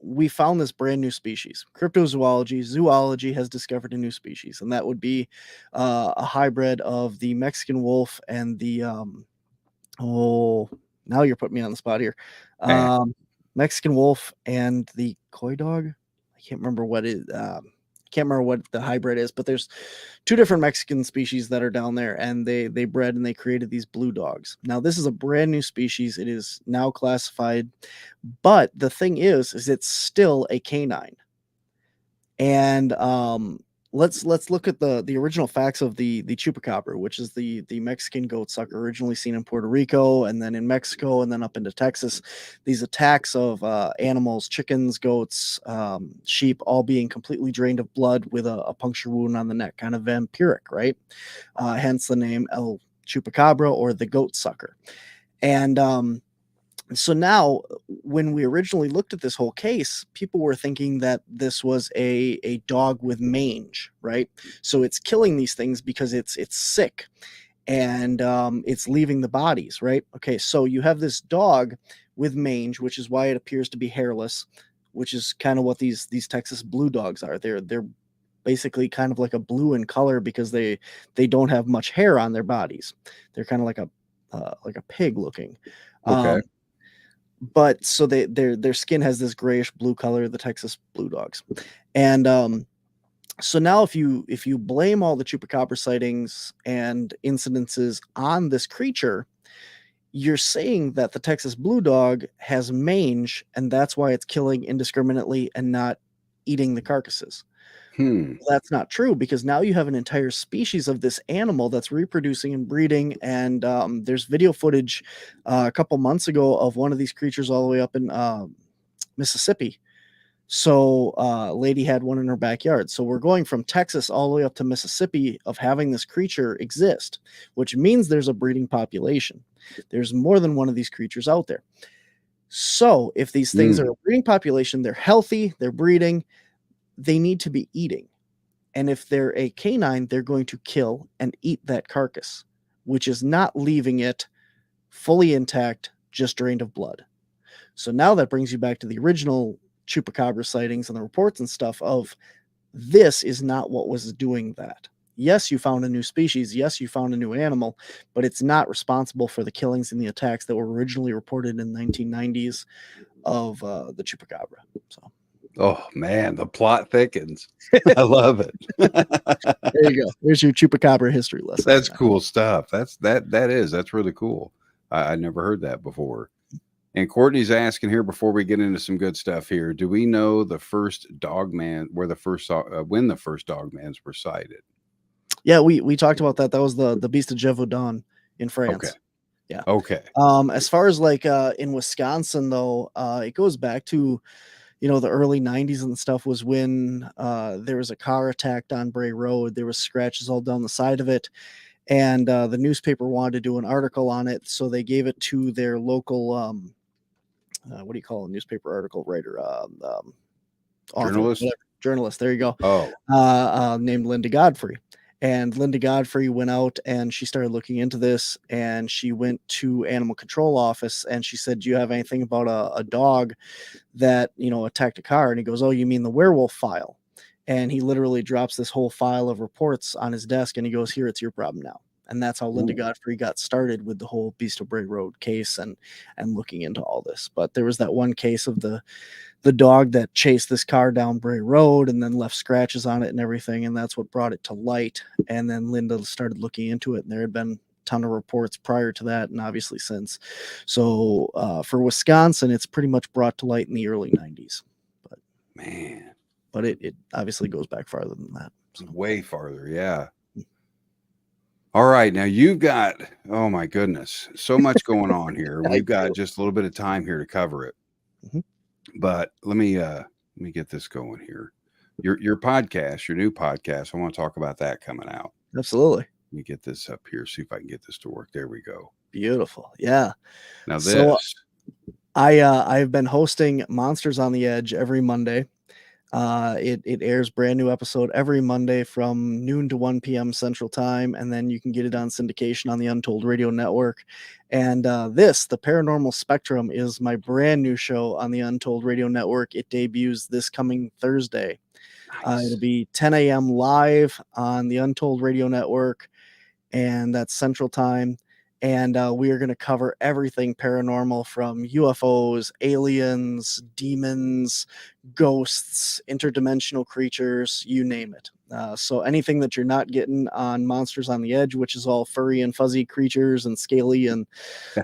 we found this brand new species. Zoology has discovered a new species, and that would be a hybrid of the Mexican wolf and the now you're putting me on the spot here. Mexican wolf and the coy dog. I can't remember what the hybrid is, but there's two different Mexican species that are down there, and they bred and they created these blue dogs. Now, this is a brand new species. It is now classified, but the thing is it's still a canine. And let's look at the original facts of the chupacabra, which is the Mexican goat sucker, originally seen in Puerto Rico and then in Mexico and then up into Texas. These attacks of animals, chickens, goats, sheep, all being completely drained of blood with a puncture wound on the neck, kind of vampiric, right? Hence the name El Chupacabra, or the goat sucker. And so now, when we originally looked at this whole case, people were thinking that this was a dog with mange, right? So it's killing these things because it's sick, and it's leaving the bodies, right? Okay, so you have this dog with mange, which is why it appears to be hairless, which is kind of what these Texas blue dogs are. They're basically kind of like a blue in color because they don't have much hair on their bodies. They're kind of like a pig looking. Okay. But so their skin has this grayish blue color, the Texas blue dogs. And so now if you blame all the chupacabra sightings and incidences on this creature, you're saying that the Texas blue dog has mange, and that's why it's killing indiscriminately and not eating the carcasses. That's not true, because now you have an entire species of this animal that's reproducing and breeding, and there's video footage a couple months ago of one of these creatures all the way up in Mississippi. So a lady had one in her backyard. So we're going from Texas all the way up to Mississippi of having this creature exist, which means there's a breeding population. There's more than one of these creatures out there. So if these things are a breeding population, they're healthy, they're breeding, they need to be eating. And if they're a canine, they're going to kill and eat that carcass, which is not leaving it fully intact, just drained of blood. So now that brings you back to the original chupacabra sightings and the reports and stuff of this is not what was doing that. Yes, you found a new species. Yes, you found a new animal, but it's not responsible for the killings and the attacks that were originally reported in the 1990s of the chupacabra. So. Oh man, the plot thickens. I love it. There you go. There's your chupacabra history lesson. That's cool stuff. That's really cool. I never heard that before. And Courtney's asking here before we get into some good stuff here, do we know the first dogman, when the first dogmans were sighted? Yeah, we talked about that. That was the Beast of Gévaudan in France. Okay. Yeah. Okay. As far as like in Wisconsin though, it goes back to the early 90s and stuff, was when there was a car attacked on Bray Road. There was scratches all down the side of it. And the newspaper wanted to do an article on it. So they gave it to their local, what do you call a newspaper article writer? Journalist? Journalist. There you go. Oh. Named Linda Godfrey. And Linda Godfrey went out and she started looking into this, and she went to animal control office and she said, do you have anything about a dog that, attacked a car? And he goes, oh, you mean the werewolf file? And he literally drops this whole file of reports on his desk and he goes, here, it's your problem now. And that's how Linda Ooh. Godfrey got started with the whole Beast of Bray Road case and looking into all this. But there was that one case of the dog that chased this car down Bray Road and then left scratches on it and everything, and that's what brought it to light. And then Linda started looking into it, and there had been a ton of reports prior to that, and obviously since. So for Wisconsin, it's pretty much brought to light in the early 90s. But Man, but it obviously goes back farther than that. So. way farther. Yeah. All right. Now you've got, oh my goodness, so much going on here. We've got just a little bit of time here to cover it. But let me get this going here. Your podcast, your new podcast. I want to talk about that coming out. Absolutely. Let me get this up here. See if I can get this to work. There we go. Beautiful. Yeah. Now this. So I've been hosting Monsters on the Edge every Monday. It airs brand new episode every Monday from noon to 1 p.m. Central Time, and then you can get it on syndication on the Untold Radio Network. And the Paranormal Spectrum, is my brand new show on the Untold Radio Network. It debuts this coming Thursday. Nice. It'll be 10 a.m. live on the Untold Radio Network, and that's Central Time. And we are going to cover everything paranormal, from UFOs, aliens, demons, ghosts, interdimensional creatures, you name it. So anything that you're not getting on Monsters on the Edge, which is all furry and fuzzy creatures and scaly and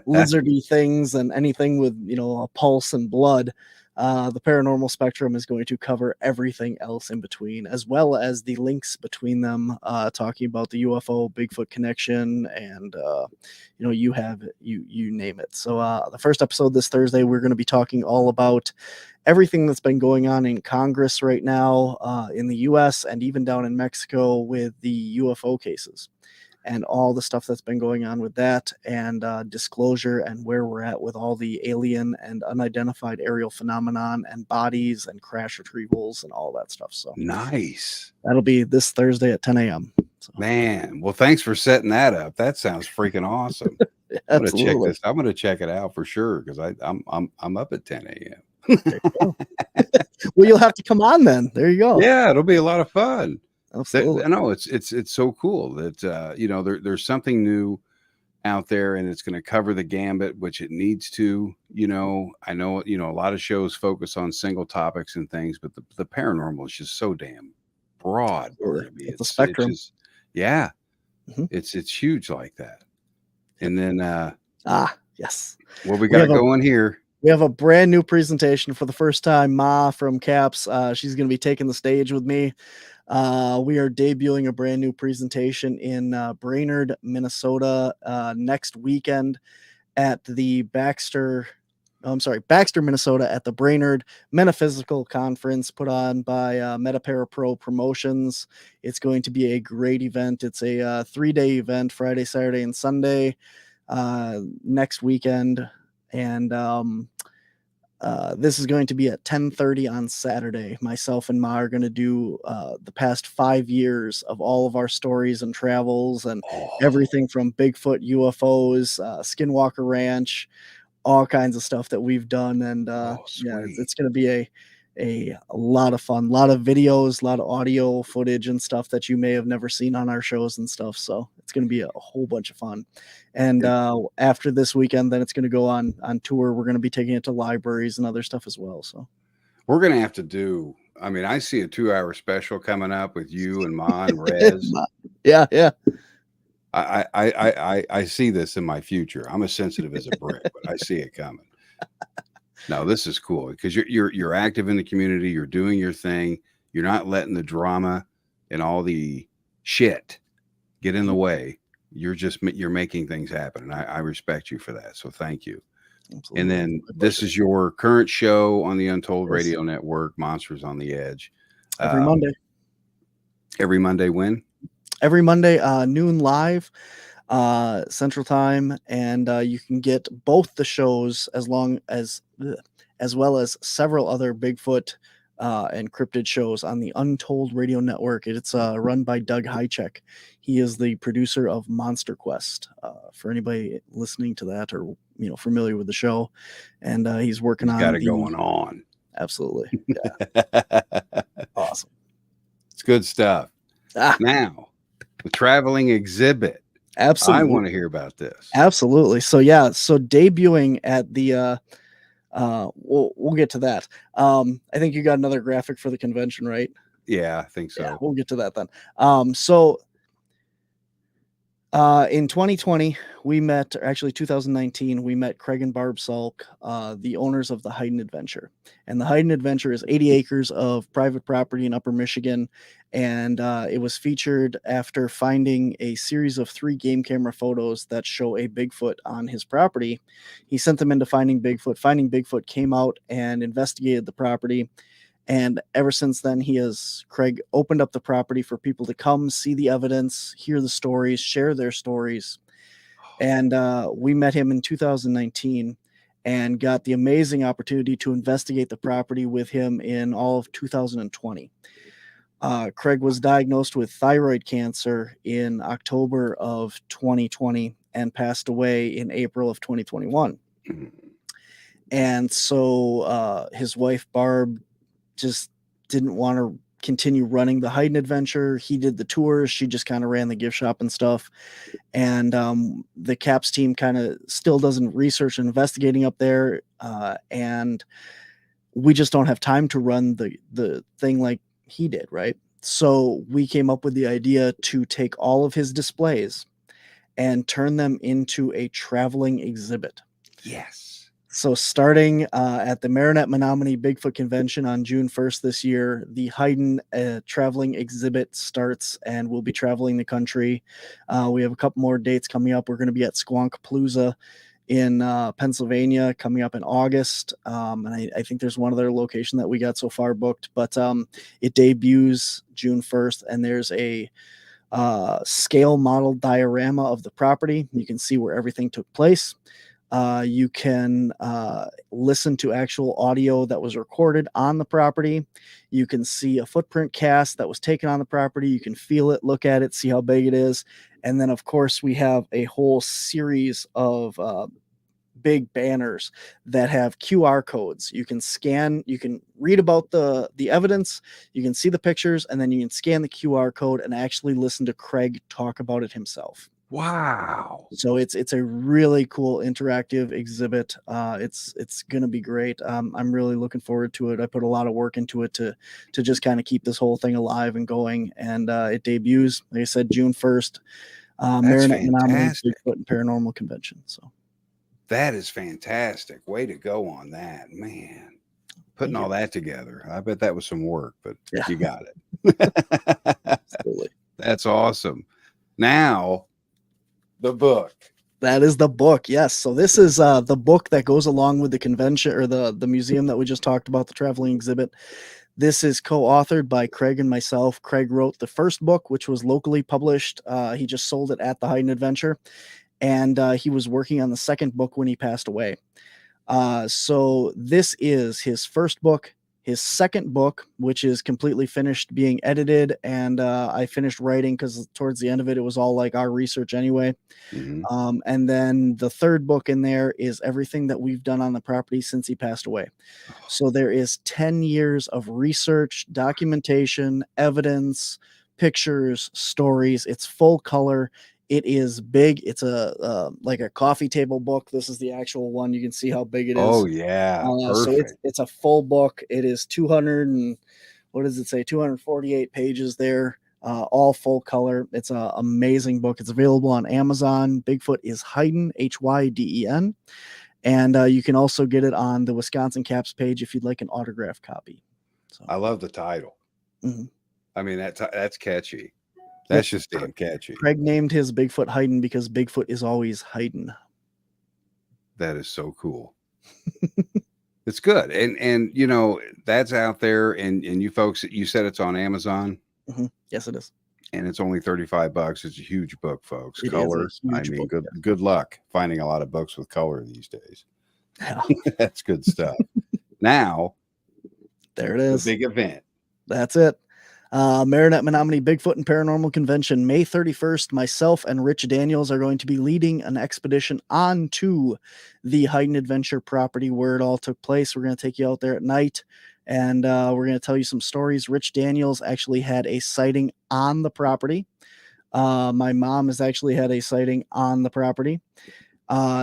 lizardy things, and anything with, a pulse and blood, the Paranormal Spectrum is going to cover everything else in between, as well as the links between them, talking about the UFO Bigfoot connection, and you name it. So the first episode this Thursday, we're going to be talking all about everything that's been going on in Congress right now, in the US and even down in Mexico with the UFO cases, and all the stuff that's been going on with that, and disclosure, and where we're at with all the alien and unidentified aerial phenomenon and bodies and crash retrievals and all that stuff. So Nice. that'll be this Thursday at 10 a.m. So. Man, well, thanks for setting that up. That sounds freaking awesome. I'm gonna check this. I'm gonna check it out for sure, because I'm up at 10 a.m. Well, you'll have to come on then. There you go. Yeah, it'll be a lot of fun. Absolutely. I know it's so cool that there's something new out there, and it's going to cover the gambit, which it needs to. I know a lot of shows focus on single topics and things, but the paranormal is just so damn broad. It's a spectrum. It's huge like that. And then yes, what we got going here? We have a brand new presentation for the first time. Ma from Caps, she's going to be taking the stage with me. We are debuting a brand new presentation in Brainerd, Minnesota, next weekend at the Baxter, Minnesota, at the Brainerd Metaphysical Conference put on by Metapara Pro Promotions. It's going to be a great event. It's a 3-day event, Friday, Saturday, and Sunday, next weekend. And this is going to be at 10:30 on Saturday. Myself and Ma are going to do the past 5 years of all of our stories and travels, and everything from Bigfoot, UFOs, Skinwalker Ranch, all kinds of stuff that we've done. And it's going to be a lot of fun, a lot of videos, a lot of audio footage and stuff that you may have never seen on our shows and stuff. So it's going to be a whole bunch of fun. And after this weekend, then it's going to go on tour. We're going to be taking it to libraries and other stuff as well. So we're going to have to do, I see a 2-hour special coming up with you and Ma and Rez. Yeah. I see this in my future. I'm as sensitive as a brick, but I see it coming. No, this is cool, because you're active in the community. You're doing your thing. You're not letting the drama and all the shit get in the way. You're making things happen, and I respect you for that. So thank you. Absolutely. And then this is your current show on the Untold Radio Network, Monsters on the Edge. Every Monday. Every Monday when? Every Monday, noon live, Central Time, and you can get both the shows as well as several other Bigfoot and cryptid shows on the Untold Radio Network. It's run by Doug Hychek. He is the producer of Monster Quest. For anybody listening to that or familiar with the show, and he's working on. Got it going on. Absolutely, yeah. Awesome. It's good stuff. Now, the traveling exhibit. Absolutely. I want to hear about this. Absolutely. So yeah, so debuting at the we'll get to that. I think you got another graphic for the convention, right? Yeah, I think so. Yeah, we'll get to that then. In 2020, we met, or actually 2019, we met Craig and Barb Salk, the owners of the Hyden Adventure. And the Hyden Adventure is 80 acres of private property in Upper Michigan. And it was featured after finding a series of 3 game camera photos that show a Bigfoot on his property. He sent them into Finding Bigfoot. Finding Bigfoot came out and investigated the property. And ever since then, Craig opened up the property for people to come see the evidence, hear the stories, share their stories. And we met him in 2019 and got the amazing opportunity to investigate the property with him in all of 2020. Craig was diagnosed with thyroid cancer in October of 2020 and passed away in April of 2021. And so his wife, Barb, just didn't want to continue running the Hyden Adventure. He did the tours. She just kind of ran the gift shop and stuff. And the CAPS team kind of still doesn't research and investigating up there. And we just don't have time to run the thing like he did, right? So we came up with the idea to take all of his displays and turn them into a traveling exhibit. Yes. So starting at the Menominee Bigfoot Convention on June 1st this year, the Hyden traveling exhibit starts, and we'll be traveling the country. We have a couple more dates coming up. We're going to be at Squonkapalooza in Pennsylvania coming up in August. And I think there's one other location that we got so far booked, but it debuts June 1st, and there's a scale model diorama of the property. You can see where everything took place. You can listen to actual audio that was recorded on the property. You can see a footprint cast that was taken on the property. You can feel it, look at it, see how big it is. And then, of course, we have a whole series of big banners that have QR codes. You can scan, you can read about the evidence, you can see the pictures, and then you can scan the QR code and actually listen to Craig talk about it himself. Wow. So it's a really cool interactive exhibit. It's going to be great. I'm really looking forward to it. I put a lot of work into it to just kind of keep this whole thing alive and going. And it debuts, like I said, June 1st. Menominee Bigfoot and Paranormal Convention. So that is fantastic. Way to go on that, man. Putting all that together. I bet that was some work, but yeah. You got it. Absolutely. That's awesome. Now, the book. That is the book. Yes. So this is the book that goes along with the convention or the museum that we just talked about, the traveling exhibit. This is co-authored by Craig and myself. Craig wrote the first book, which was locally published. He just sold it at the Hyden Adventure. And he was working on the second book when he passed away. So this is his first book. His second book, which is completely finished being edited, and I finished writing because towards the end of it, it was all like our research anyway. Mm-hmm. And then the third book in there is everything that we've done on the property since he passed away. So there is 10 years of research, documentation, evidence, pictures, stories. It's full color. It is big. It's like a coffee table book. This is the actual one. You can see how big it is. Oh yeah, so it's a full book. It is 200 and what does it say? 248 pages there, all full color. It's an amazing book. It's available on Amazon. Bigfoot is Hyden, Hyden, and you can also get it on the Wisconsin Caps page if you'd like an autographed copy. So I love the title. Mm-hmm. I mean that's catchy. That's just damn catchy. Craig named his Bigfoot Hyden because Bigfoot is always Hyden. That is so cool. It's good. And you know, that's out there. And you folks, you said it's on Amazon. Mm-hmm. Yes, it is. And it's only $35. It's a huge book, folks. It color. I mean, book, good luck finding a lot of books with color these days. Yeah. That's good stuff. Now, there it is. The big event. That's it. Menominee Bigfoot and Paranormal Convention, May 31st. Myself and Rich Daniels are going to be leading an expedition onto the Hyden Adventure property where it all took place. We're going to take you out there at night, and we're going to tell you some stories. Rich Daniels actually had a sighting on the property. My mom has actually had a sighting on the property.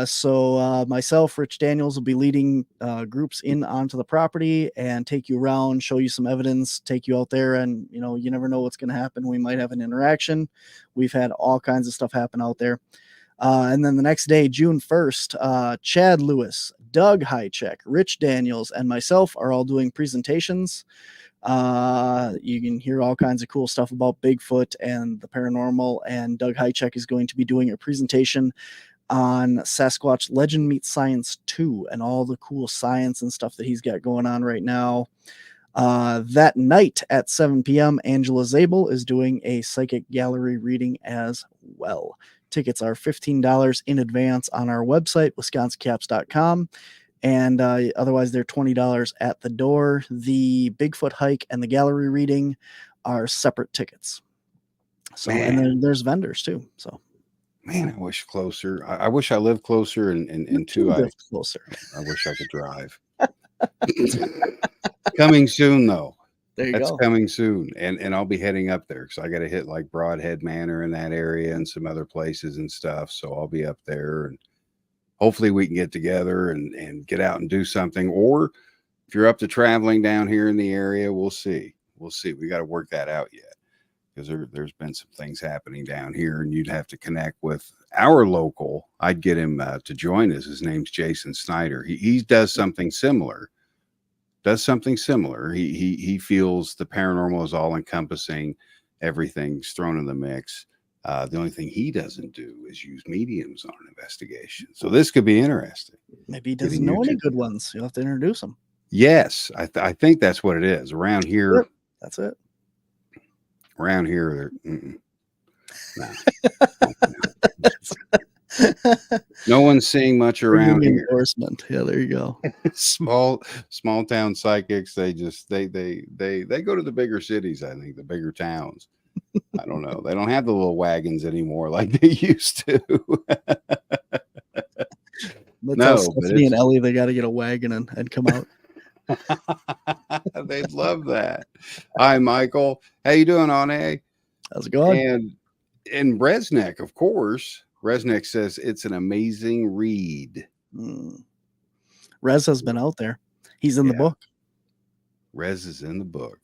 So myself, Rich Daniels, will be leading groups in onto the property and take you around, show you some evidence, take you out there, and you never know what's going to happen. We might have an interaction. We've had all kinds of stuff happen out there. And then the next day, June 1st, Chad Lewis, Doug Highcheck, Rich Daniels, and myself are all doing presentations. You can hear all kinds of cool stuff about Bigfoot and the paranormal, and Doug Highcheck is going to be doing a presentation on Sasquatch Legend Meets Science 2 and all the cool science and stuff that he's got going on right now. That night at 7 p.m., Angela Zabel is doing a psychic gallery reading as well. Tickets are $15 in advance on our website, wisconsincaps.com. And otherwise, they're $20 at the door. The Bigfoot hike and the gallery reading are separate tickets. So, and then there's vendors too. So, man, I wish closer. I wish I lived closer, and two, closer. I wish I could drive. Coming soon, though. There you That's go. coming soon, and I'll be heading up there because I got to hit like Broadhead Manor in that area and some other places and stuff. So I'll be up there, and hopefully we can get together and get out and do something. Or if you're up to traveling down here in the area, we'll see. We'll see. We got to work that out yet because there's been some things happening down here, and you'd have to connect with our local. I'd get him to join us. His name's Jason Snyder. He does something similar. He feels the paranormal is all encompassing. Everything's thrown in the mix. The only thing he doesn't do is use mediums on an investigation. So this could be interesting. Maybe he doesn't know any good ones. You'll have to introduce him. Yes, I think that's what it is. Around here, that's it. Around here, no one's seeing much around here. Endorsement. Yeah, there you go. small town psychics. They go to the bigger cities. I think the bigger towns. I don't know. They don't have the little wagons anymore like they used to. Stephanie and Ellie, they got to get a wagon and come out. They'd love that. Hi, Michael. How you doing, Ane? How's it going? And in Resnick, of course. Resnick says it's an amazing read. Rez has been out there. He's in the book. Rez is in the book.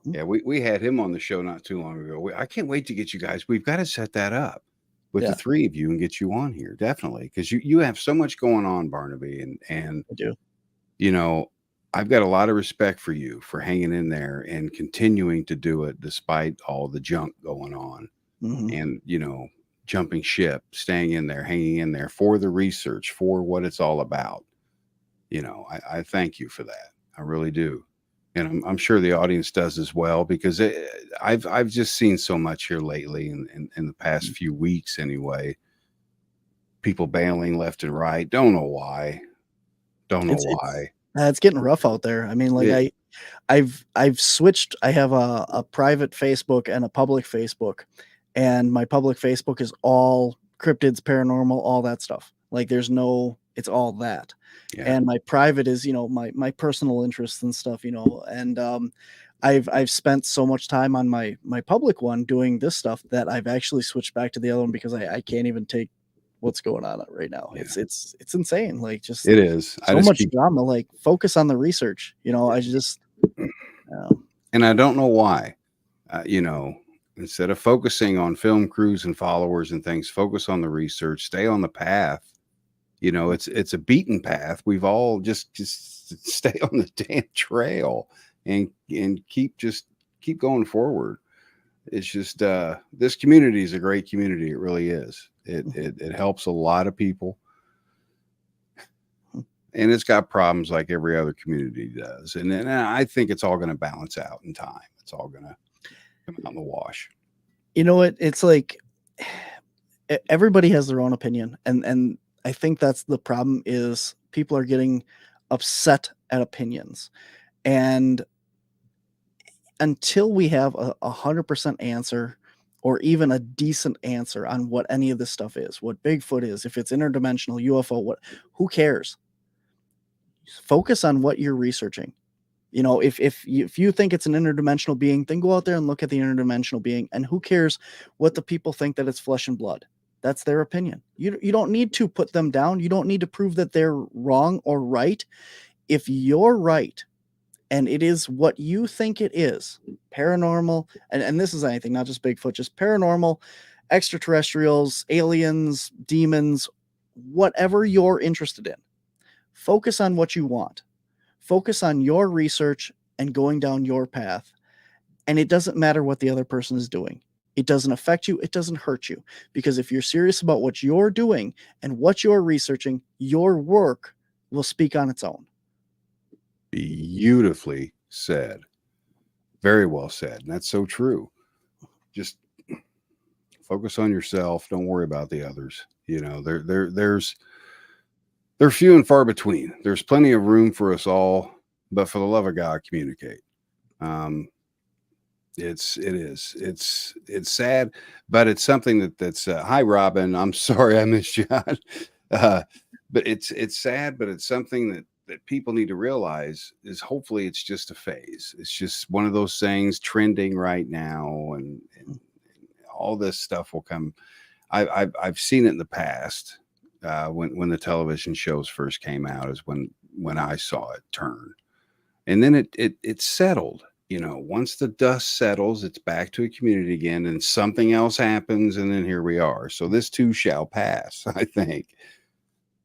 Yeah, we had him on the show not too long ago. I can't wait to get you guys. We've got to set that up with the three of you and get you on here, definitely, because you have so much going on, Barnaby, and I do. I've got a lot of respect for you for hanging in there and continuing to do it despite all the junk going on, and jumping ship, staying in there, hanging in there for the research, for what it's all about. I thank you for that. I really do. And I'm sure the audience does as well, because I've just seen so much here lately in the past few weeks anyway. People bailing left and right. Don't know why. It's getting rough out there. I mean, like I've switched. I have a private Facebook and a public Facebook, and my public Facebook is all cryptids, paranormal, all that stuff. Like it's all that. Yeah. And my private is, my personal interests and stuff, and I've spent so much time on my public one doing this stuff that I've actually switched back to the other one because I can't even take what's going on right now. Yeah. It's insane. Like, just it is so much drama. Like, focus on the research. I just and I don't know why. Instead of focusing on film crews and followers and things, focus on the research. Stay on the path. It's a beaten path. We've all just stay on the damn trail and keep going forward. It's just this community is a great community. It really is. It helps a lot of people, and it's got problems like every other community does. And I think it's all going to balance out in time. It's all going to come out in the wash. It's like everybody has their own opinion, and I think that's the problem, is people are getting upset at opinions. And until we have a 100% answer, or even a decent answer on what any of this stuff is, what Bigfoot is, if it's interdimensional, UFO, who cares? Focus on what you're researching. You know, if you think it's an interdimensional being, then go out there and look at the interdimensional being. And who cares what the people think that it's flesh and blood? That's their opinion. You don't need to put them down. You don't need to prove that they're wrong or right. If you're right, and it is what you think it is, paranormal, and this is anything, not just Bigfoot, just paranormal, extraterrestrials, aliens, demons, whatever you're interested in, focus on what you want. Focus on your research and going down your path. And it doesn't matter what the other person is doing. It doesn't affect you. It doesn't hurt you. Because if you're serious about what you're doing and what you're researching, your work will speak on its own. Beautifully said. Very well said. And that's so true. Just focus on yourself. Don't worry about the others. You know, they're few and far between. There's plenty of room for us all, but for the love of God, communicate. It's sad, but it's something that's hi Robin. I'm sorry I missed you. But it's sad, but it's something that people need to realize is hopefully it's just a phase. It's just one of those things trending right now, and all this stuff will come. I've seen it in the past. When the television shows first came out is when I saw it turn, and then it settled. You know, once the dust settles, it's back to a community again, and something else happens, and then here we are. So this too shall pass, I think.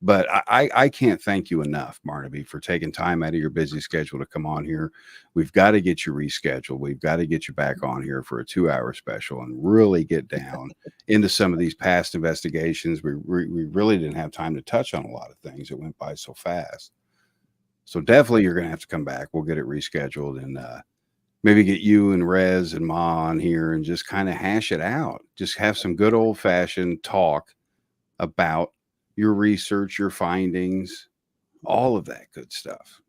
But I can't thank you enough, Barnaby, for taking time out of your busy schedule to come on here. We've got to get you rescheduled. We've got to get you back on here for a 2-hour special and really get down into some of these past investigations. We really didn't have time to touch on a lot of things. It went by so fast. So definitely you're going to have to come back. We'll get it rescheduled and maybe get you and Rez and Ma on here and just kind of hash it out. Just have some good old-fashioned talk about your research, your findings, all of that good stuff.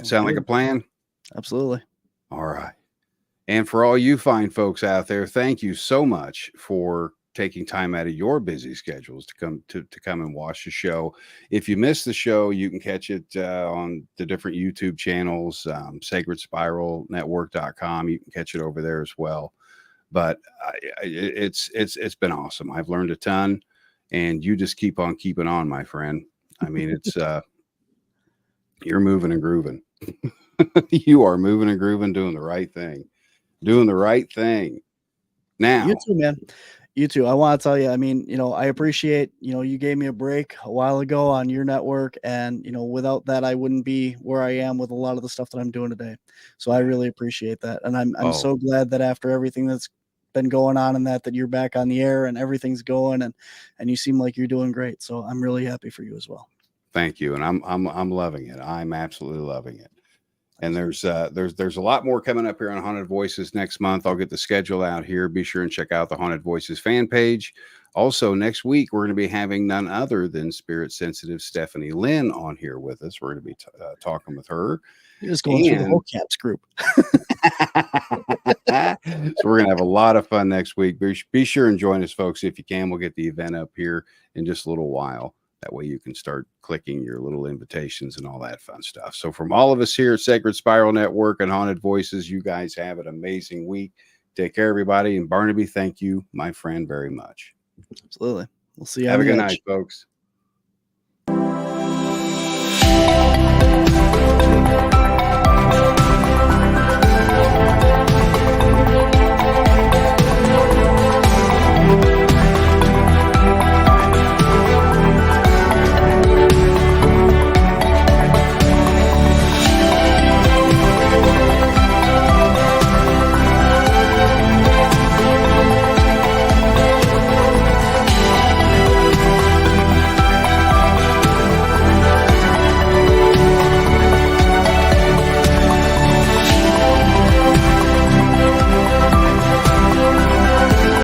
Sound like a plan? Absolutely. All right. And for all you fine folks out there, thank you so much for taking time out of your busy schedules to come and watch the show. If you missed the show, you can catch it on the different YouTube channels, sacredspiralnetwork.com. You can catch it over there as well. But it's been awesome. I've learned a ton. And you just keep on keeping on, my friend. I mean, it's you're moving and grooving. You are moving and grooving, doing the right thing. Now, you too, man. You too. I want to tell you, I mean, you know, I appreciate, you know, you gave me a break a while ago on your network, and, you know, without that, I wouldn't be where I am with a lot of the stuff that I'm doing today. So I really appreciate that. And I'm so glad that after everything that's been going on and that you're back on the air and everything's going, and you seem like you're doing great. So I'm really happy for you as well. Thank you. And I'm loving it. I'm absolutely loving it. And there's a lot more coming up here on Haunted Voices next month. I'll get the schedule out here. Be sure and check out the Haunted Voices fan page. Also, next week, we're going to be having none other than spirit sensitive Stephanie Lynn on here with us. We're going to be talking with her. You're just going through the whole CAPS group. So we're going to have a lot of fun next week. Be sure and join us, folks, if you can. We'll get the event up here in just a little while. That way you can start clicking your little invitations and all that fun stuff. So from all of us here at Sacred Spiral Network and Haunted Voices, you guys have an amazing week. Take care, everybody. And Barnaby, thank you, my friend, very much. Absolutely. We'll see you. Have a good night, folks.